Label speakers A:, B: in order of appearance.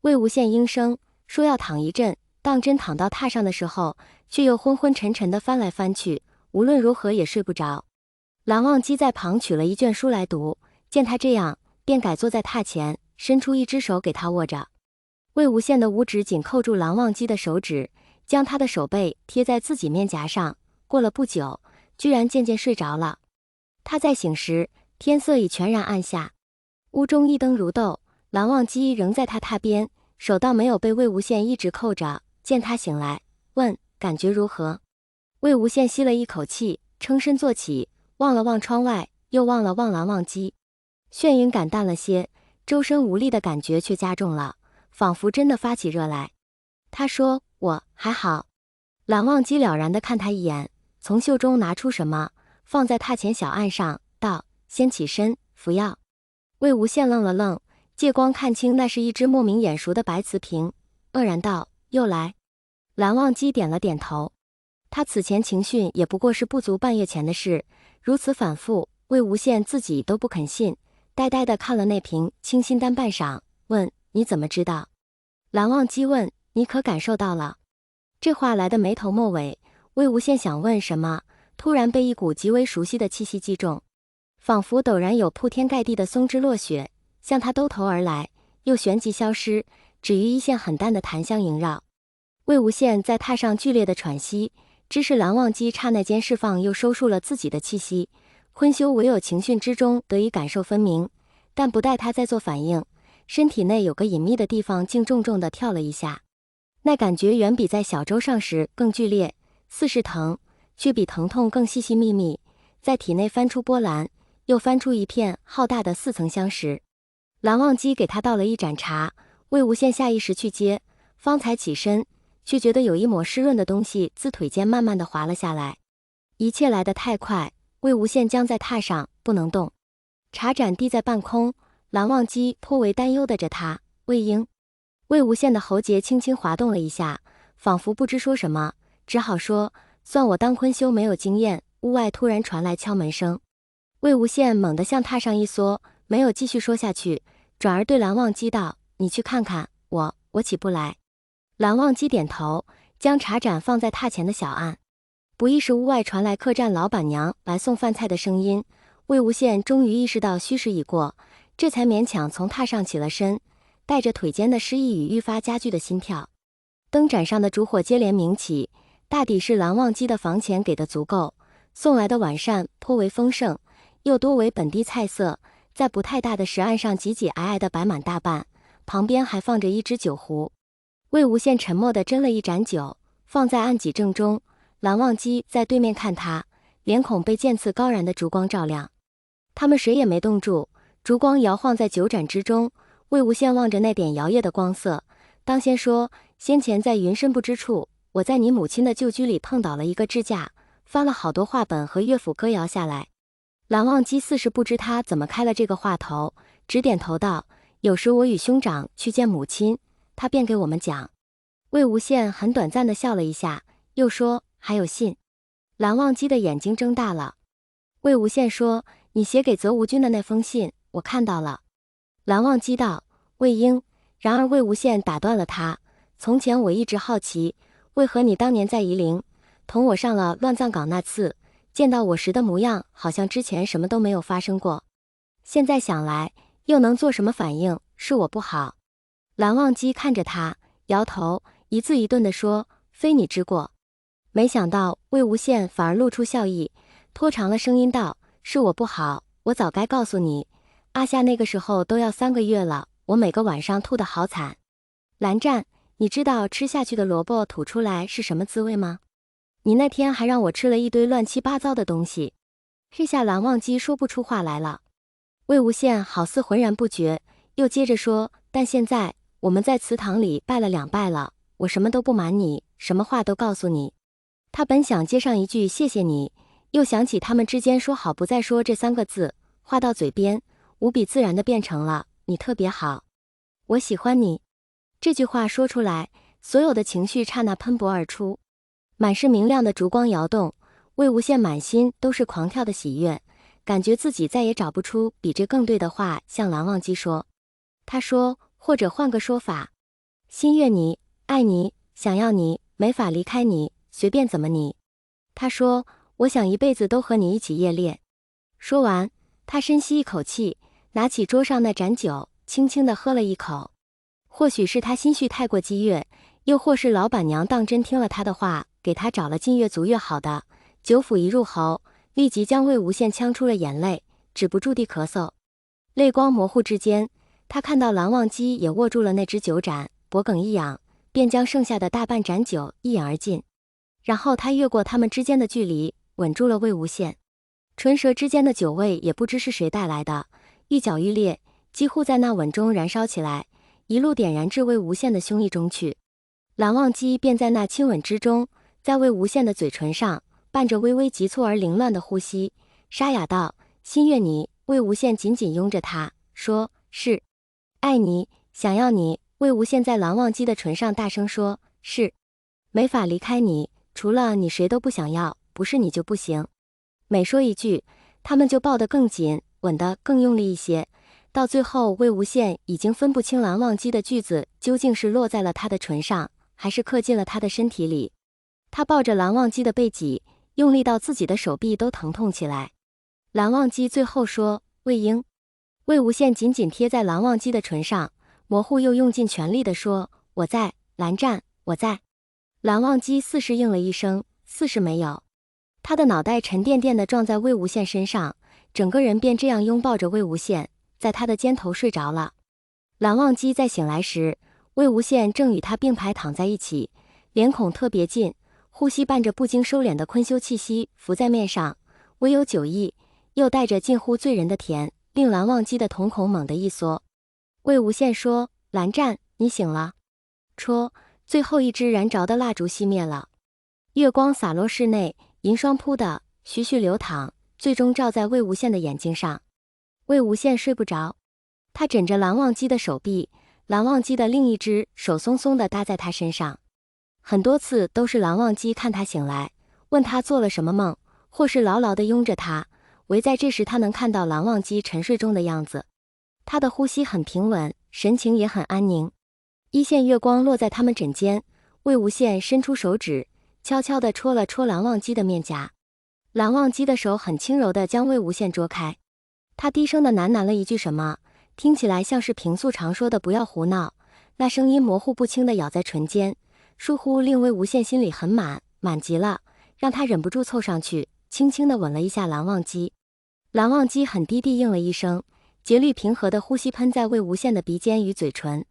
A: 魏无羡应声说要躺一阵，当真躺到榻上的时候，却又昏昏沉沉的翻来翻去，无论如何也睡不着。蓝忘机在旁取了一卷书来读，见他这样，便改坐在榻前，伸出一只手给他握着。魏无羡的五指紧扣住蓝忘机的手指，将他的手背贴在自己面颊上。过了不久，居然渐渐睡着了。他再醒时，天色已全然暗下，屋中一灯如豆。蓝忘机仍在他榻边，手倒没有被魏无羡一直扣着。见他醒来，问感觉如何？魏无羡吸了一口气，撑身坐起，望了望窗外，又望了望蓝忘机。眩晕感淡了些，周身无力的感觉却加重了，仿佛真的发起热来。他说我还好。蓝忘机了然地看他一眼，从袖中拿出什么，放在榻前小案上，道先起身，服药。魏无羡愣了愣，借光看清那是一只莫名眼熟的白瓷瓶，愕然道又来。蓝忘机点了点头。他此前情绪也不过是不足半月前的事，如此反复，魏无羡自己都不肯信，呆呆地看了那瓶清心丹半晌，问你怎么知道？蓝忘机问你可感受到了？这话来得没头没尾，魏无羡想问什么，突然被一股极为熟悉的气息击中，仿佛陡然有铺天盖地的松枝落雪向他兜头而来，又旋即消失，只余一线很淡的檀香萦绕。魏无羡在榻上剧烈的喘息，知是蓝忘机刹那间释放又收束了自己的气息，坤修唯有情绪之中得以感受分明，但不待他再做反应，身体内有个隐秘的地方竟重重地跳了一下，那感觉远比在小舟上时更剧烈，似是疼，却比疼痛更细细密密，在体内翻出波澜，又翻出一片浩大的似曾相识。蓝忘机给他倒了一盏茶，魏无羡下意识去接，方才起身，却觉得有一抹湿润的东西自腿间慢慢地滑了下来。一切来得太快，魏无羡僵在榻上不能动。茶盏低在半空，蓝忘机颇为担忧地着他，魏婴。魏无羡的喉结轻轻滑动了一下，仿佛不知说什么，只好说算我当坤修没有经验。屋外突然传来敲门声，魏无羡猛地向榻上一缩，没有继续说下去，转而对蓝忘机道你去看看，我起不来。蓝忘机点头，将茶盏放在榻前的小案。不一时屋外传来客栈老板娘来送饭菜的声音，魏无羡终于意识到虚实已过，这才勉强从榻上起了身，带着腿间的失意与愈发加剧的心跳。灯盏上的烛火接连明起，大抵是蓝忘机的房钱给的足够，送来的晚膳颇为丰盛，又多为本地菜色，在不太大的石案上挤挤挨挨地摆满大半，旁边还放着一只酒壶。魏无羡沉默地斟了一盏酒，放在案几正中。蓝忘机在对面看他，脸孔被渐次高燃的烛光照亮。他们谁也没动住，烛光摇晃在酒盏之中。魏无羡望着那点摇曳的光色，当先说先前在云深不知处，我在你母亲的旧居里碰倒了一个支架，翻了好多话本和乐府歌谣下来。蓝忘机似是不知他怎么开了这个话头，只点头道有时我与兄长去见母亲，他便给我们讲。魏无羡很短暂地笑了一下，又说还有信。蓝忘机的眼睛睁大了。魏无羡说你写给泽无君的那封信我看到了。蓝忘机道魏婴。然而魏无羡打断了他，从前我一直好奇，为何你当年在夷陵同我上了乱葬岗那次，见到我时的模样好像之前什么都没有发生过，现在想来又能做什么反应，是我不好。蓝忘机看着他摇头，一字一顿地说非你之过。没想到魏无羡反而露出笑意，拖长了声音道是我不好，我早该告诉你，阿夏那个时候都要3个月了，我每个晚上吐得好惨。蓝湛，你知道吃下去的萝卜吐出来是什么滋味吗？你那天还让我吃了一堆乱七八糟的东西。这下蓝忘机说不出话来了。魏无羡好似浑然不觉，又接着说但现在我们在祠堂里拜了2拜了，我什么都不瞒你，什么话都告诉你。他本想接上一句谢谢你，又想起他们之间说好不再说这3个字，话到嘴边无比自然地变成了你特别好，我喜欢你。这句话说出来，所有的情绪刹那喷薄而出，满是明亮的烛光摇动。魏无羡满心都是狂跳的喜悦，感觉自己再也找不出比这更对的话向蓝忘机说。他说或者换个说法，心悦你，爱你，想要你，没法离开你，随便怎么你。他说，我想一辈子都和你一起夜恋。说完，他深吸一口气，拿起桌上那盏酒，轻轻地喝了一口。或许是他心绪太过激越，又或是老板娘当真听了他的话，给他找了近越足越好的。酒府一入喉，立即将魏无羡呛出了眼泪，止不住地咳嗽。泪光模糊之间，他看到蓝忘机也握住了那只酒盏，脖梗一仰，便将剩下的大半盏酒一饮而尽。然后他越过他们之间的距离，吻住了魏无羡。唇舌之间的酒味也不知是谁带来的，愈搅愈烈，几乎在那吻中燃烧起来，一路点燃至魏无羡的胸臆中去。蓝忘机便在那亲吻之中，在魏无羡的嘴唇上伴着微微急促而凌乱的呼吸，沙哑道：心悦你。魏无羡紧紧拥着他，说：是。爱你，想要你。魏无羡在蓝忘机的唇上大声说：是。没法离开你，除了你谁都不想要，不是你就不行。每说一句，他们就抱得更紧，吻得更用力一些。到最后，魏无羡已经分不清蓝忘机的句子究竟是落在了他的唇上，还是刻进了他的身体里。他抱着蓝忘机的背脊，用力到自己的手臂都疼痛起来。蓝忘机最后说：魏婴。魏无羡紧紧贴在蓝忘机的唇上，模糊又用尽全力地说：我在，蓝湛，我在。蓝忘机似是应了一声，似是没有。他的脑袋沉甸甸地撞在魏无羡身上，整个人便这样拥抱着魏无羡，在他的肩头睡着了。蓝忘机再醒来时，魏无羡正与他并排躺在一起，脸孔特别近，呼吸伴着不经收敛的坤修气息浮在面上，唯有酒意，又带着近乎醉人的甜，令蓝忘机的瞳孔猛地一缩。魏无羡说：蓝湛，你醒了。戳，最后一支燃着的蜡烛熄灭了，月光洒落室内，银霜铺的徐徐流淌，最终照在魏无羡的眼睛上。魏无羡睡不着，他枕着蓝忘机的手臂，蓝忘机的另一只手松松地搭在他身上。很多次都是蓝忘机看他醒来，问他做了什么梦，或是牢牢地拥着他，唯在这时他能看到蓝忘机沉睡中的样子。他的呼吸很平稳，神情也很安宁。一线月光落在他们枕间，魏无羡伸出手指，悄悄地戳了戳蓝忘机的面颊。蓝忘机的手很轻柔地将魏无羡捉开，他低声地喃喃了一句什么，听起来像是平素常说的不要胡闹，那声音模糊不清地咬在唇间，疏忽令魏无羡心里很满极了，让他忍不住凑上去，轻轻地吻了一下蓝忘机。蓝忘机很低地应了一声，节律平和的呼吸喷在魏无羡的鼻尖与嘴唇。